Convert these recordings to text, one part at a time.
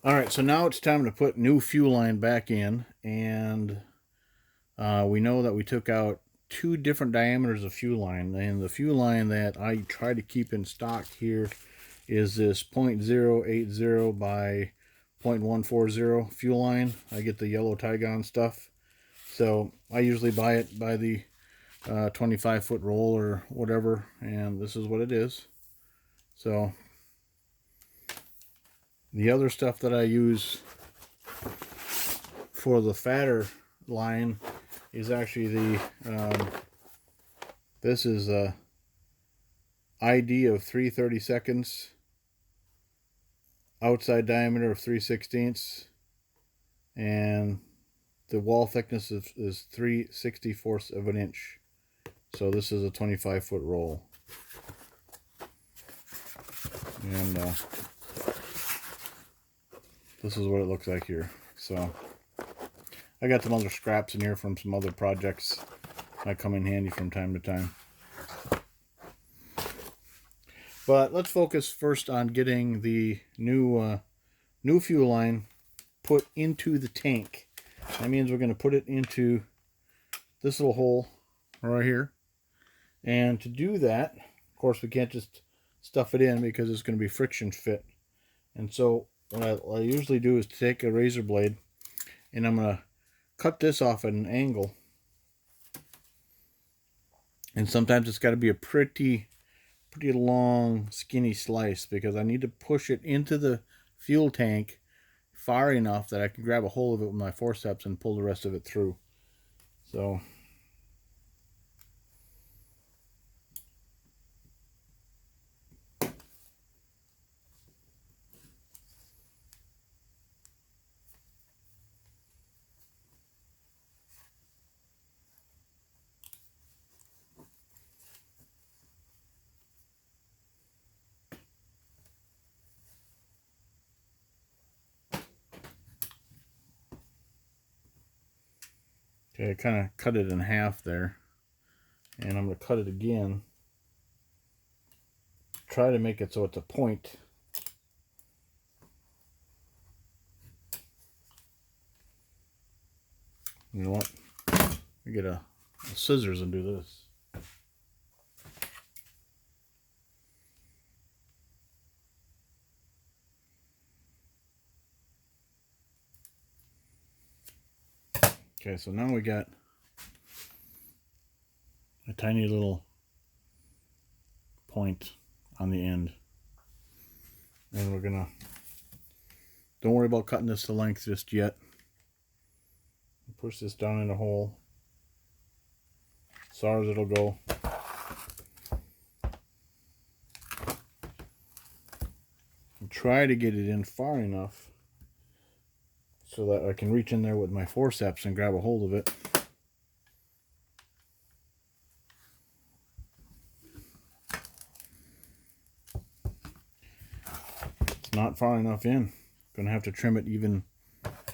All right, so now it's time to put new fuel line back in, and we know that we took out two different diameters of fuel line, and the fuel line that I try to keep in stock here is this 0.080 by 0.140 fuel line. I get the yellow Tygon stuff, so I usually buy it by the 25-foot roll or whatever, and this is what it is. So the other stuff that I use for the fatter line is actually the this is a ID of 3/32, outside diameter of 3/16, and the wall thickness is 3/64 of an inch. So this is a 25-foot roll, and this is what it looks like here. So I got some other scraps in here from some other projects that come in handy from time to time. But let's focus first on getting the new fuel line put into the tank. That means we're going to put it into this little hole right here. And to do that, of course, we can't just stuff it in because it's going to be friction fit. And so what I usually do is take a razor blade and I'm going to cut this off at an angle. And sometimes it's got to be a pretty long, skinny slice because I need to push it into the fuel tank far enough that I can grab a hold of it with my forceps and pull the rest of it through. So okay, I kind of cut it in half there, and I'm going to cut it again. Try to make it so it's a point. You know what? I get a scissors and do this. Okay, so now we got a tiny little point on the end. And we're gonna, don't worry about cutting this to length just yet. Push this down in the hole. As far as it'll go. And try to get it in far enough so that I can reach in there with my forceps and grab a hold of it. It's not far enough in. Gonna have to trim it even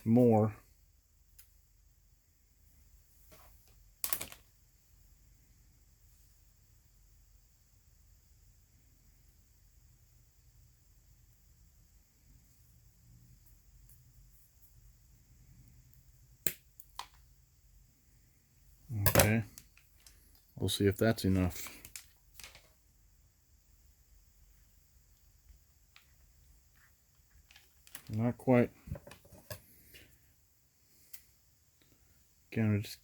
more. Okay, we'll see if that's enough. Not quite. Again, just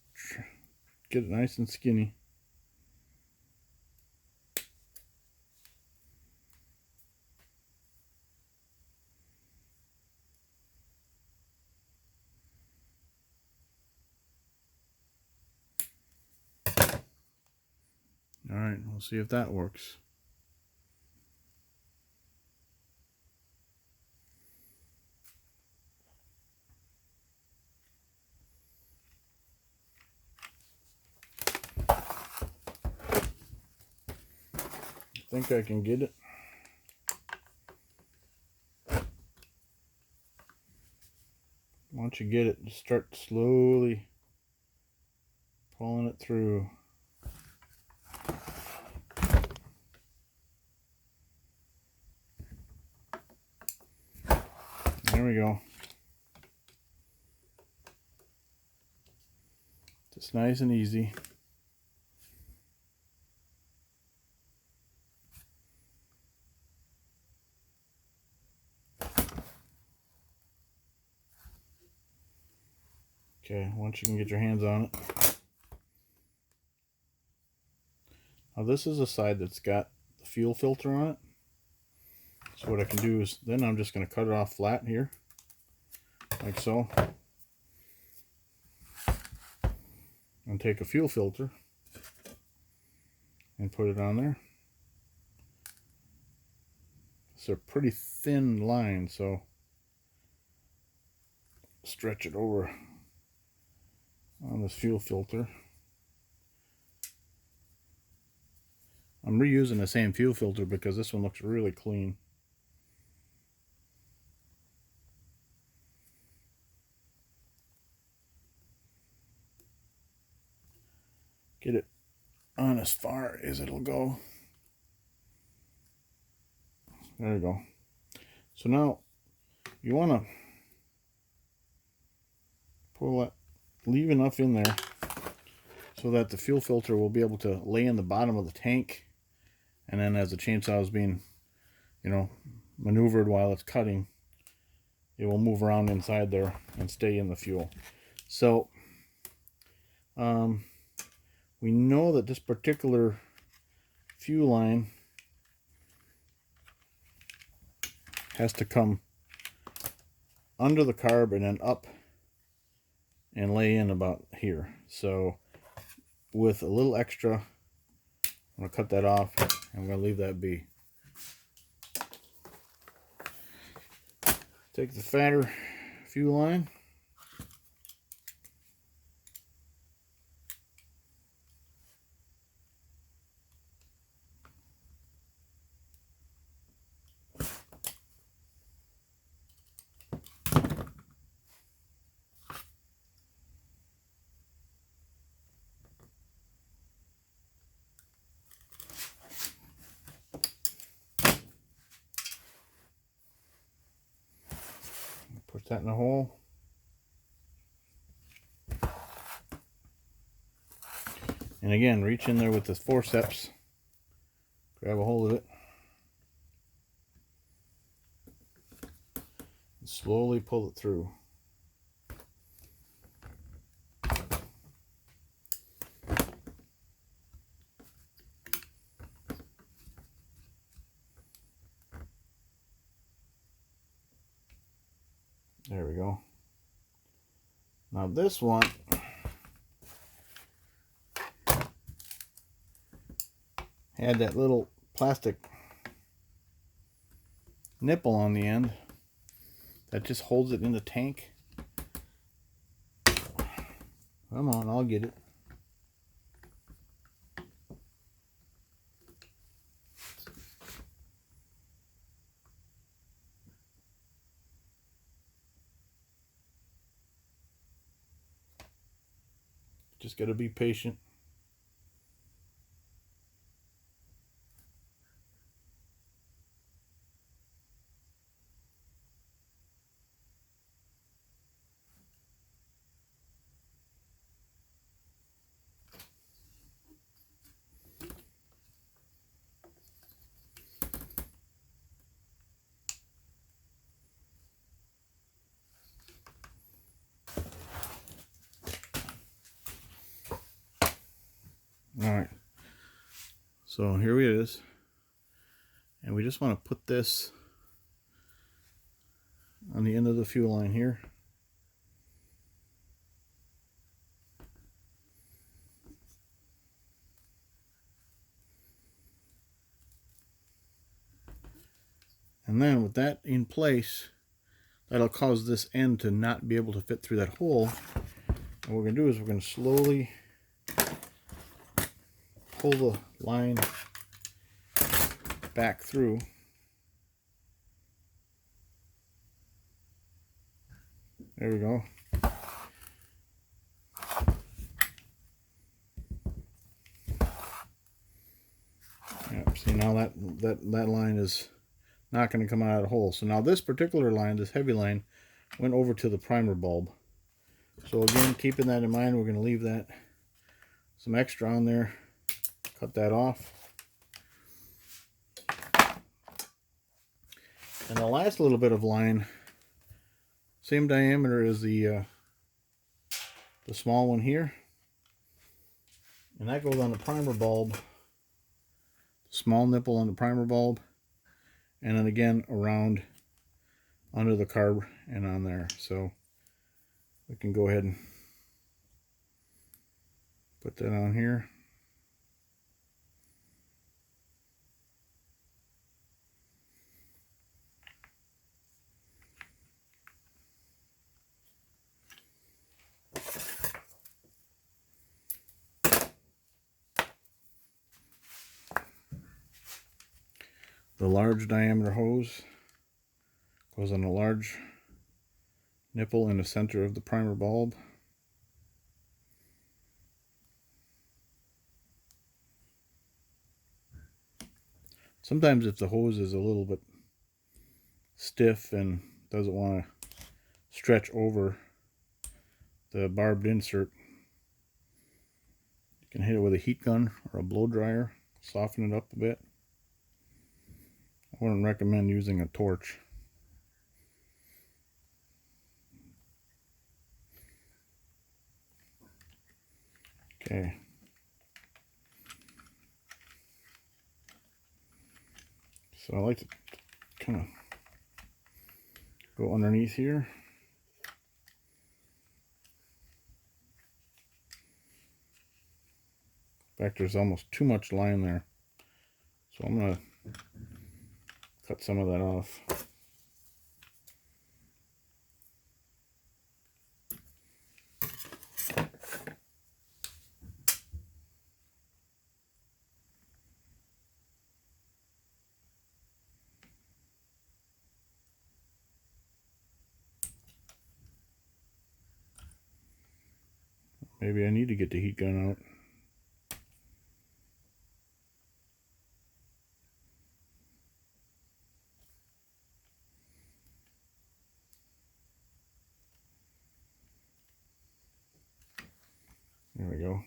get it nice and skinny. All right, we'll see if that works. I think I can get it. Once you get it, just start slowly pulling it through. There we go. Just nice and easy. Okay, once you can get your hands on it. Now this is a side that's got the fuel filter on it. So what I can do is, then I'm just going to cut it off flat here, like so. And take a fuel filter and put it on there. It's a pretty thin line, so stretch it over on this fuel filter. I'm reusing the same fuel filter because this one looks really clean. Get it on as far as it'll go. There you go. So now you want to pull that, leave enough in there so that the fuel filter will be able to lay in the bottom of the tank, and then as the chainsaw is being, you know, maneuvered while it's cutting, it will move around inside there and stay in the fuel. So we know that this particular fuel line has to come under the carb and then up and lay in about here. So with a little extra, I'm going to cut that off. I'm going to leave that be. Take the fatter fuel line. Put that in the hole. And again, reach in there with this forceps, grab a hold of it, and slowly pull it through. There we go. Now this one had that little plastic nipple on the end that just holds it in the tank. Come on, I'll get it. Just got to be patient. Alright, so here it is, and we just want to put this on the end of the fuel line here. And then with that in place, that'll cause this end to not be able to fit through that hole. And what we're going to do is we're going to slowly pull the line back through. There we go. Yep, see now that line is not going to come out of the hole. So now this particular line, this heavy line, went over to the primer bulb. So again, keeping that in mind, we're going to leave that some extra on there. Cut that off. And the last little bit of line, same diameter as the small one here. And that goes on the primer bulb. Small nipple on the primer bulb. And then again around under the carb and on there. So we can go ahead and put that on here. The large diameter hose goes on a large nipple in the center of the primer bulb. Sometimes if the hose is a little bit stiff and doesn't want to stretch over the barbed insert, you can hit it with a heat gun or a blow dryer, soften it up a bit. I wouldn't recommend using a torch. Okay. So I like to kind of go underneath here. In fact, there's almost too much line there. So I'm going to cut some of that off. Maybe I need to get the heat gun out. There we go.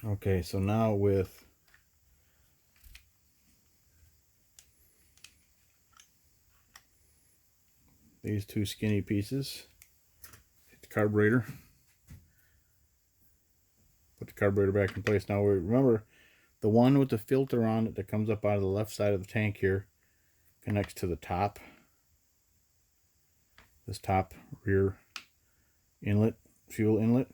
Okay, so now with these two skinny pieces, hit the carburetor, put the carburetor back in place. Now remember, the one with the filter on it that comes up out of the left side of the tank here connects to the top, this top rear inlet, fuel inlet.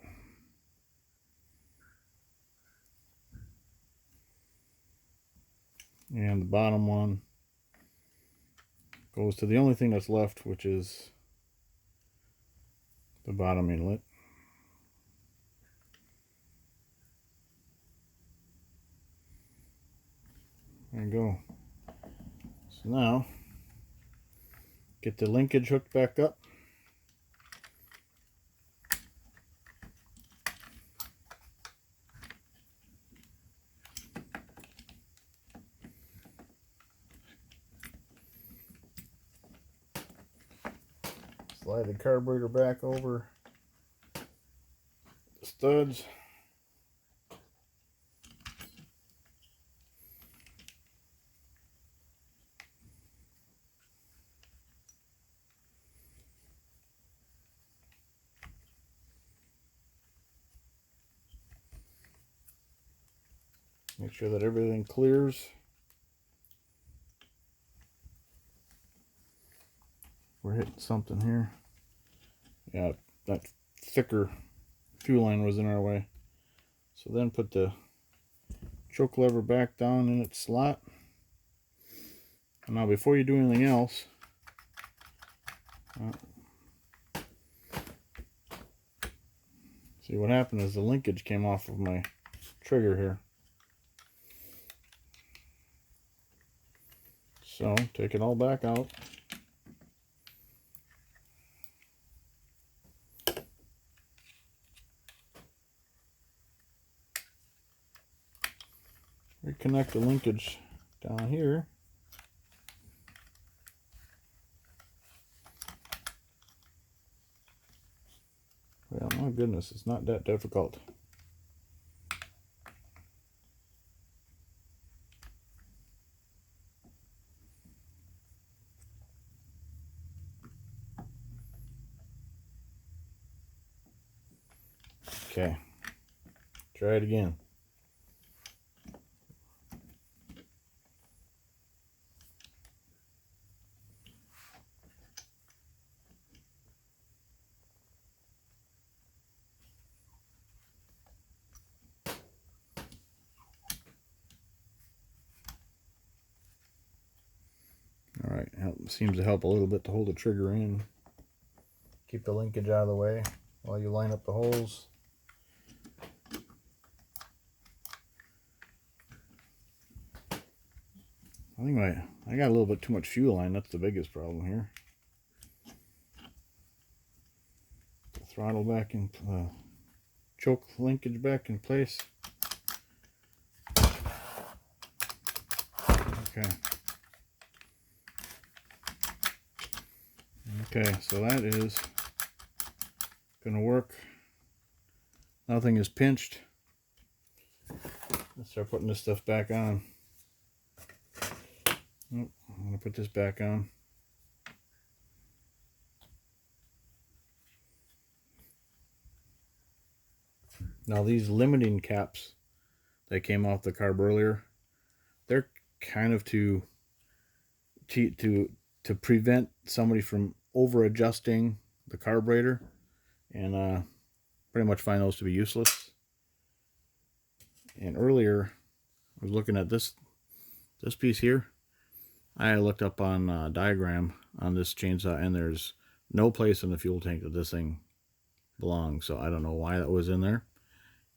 And the bottom one goes to the only thing that's left, which is the bottom inlet. There you go. So now, get the linkage hooked back up. Slide the carburetor back over the studs. Make sure that everything clears. we're hitting something here. Yeah, that thicker fuel line was in our way. So then put the choke lever back down in its slot. And now before you do anything else, see what happened is the linkage came off of my trigger here. So take it all back out. Reconnect the linkage down here. Well, my goodness, it's not that difficult. Okay, try it again. All right, seems to help a little bit to hold the trigger in. Keep the linkage out of the way while you line up the holes. I think I got a little bit too much fuel line. That's the biggest problem here. The throttle back in, choke linkage back in place. Okay. Okay, so that is gonna work. Nothing is pinched. Let's start putting this stuff back on. I'm gonna put this back on. Now these limiting caps that came off the carb earlier, they're kind of to prevent somebody from over adjusting the carburetor, and pretty much find those to be useless. And earlier I was looking at this piece here. I looked up on a diagram on this chainsaw, and there's no place in the fuel tank that this thing belongs. So I don't know why that was in there.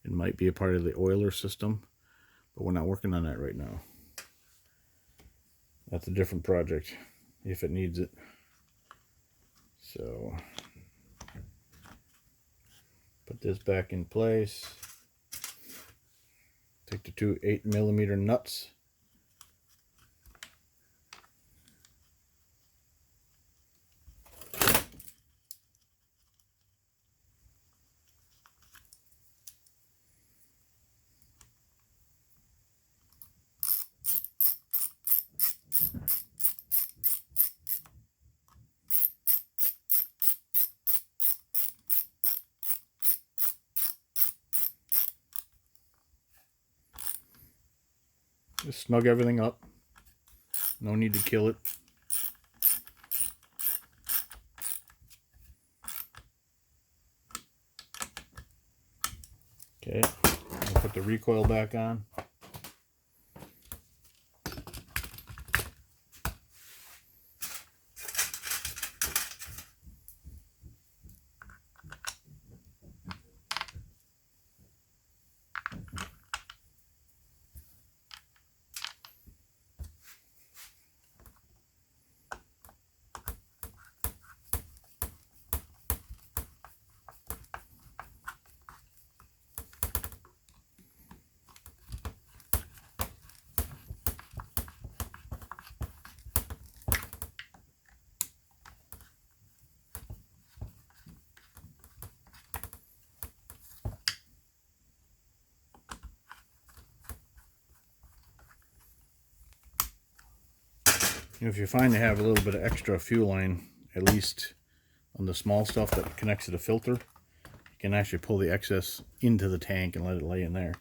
It might be a part of the oiler system, but we're not working on that right now. That's a different project if it needs it. So put this back in place. Take the two 8mm nuts. Just snug everything up. No need to kill it. Okay, I'll put the recoil back on. If you find they have a little bit of extra fuel line, at least on the small stuff that connects to the filter, you can actually pull the excess into the tank and let it lay in there.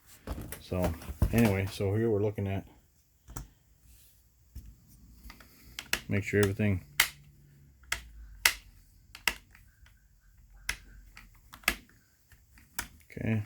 So anyway, so here we're looking at, make sure everything Okay.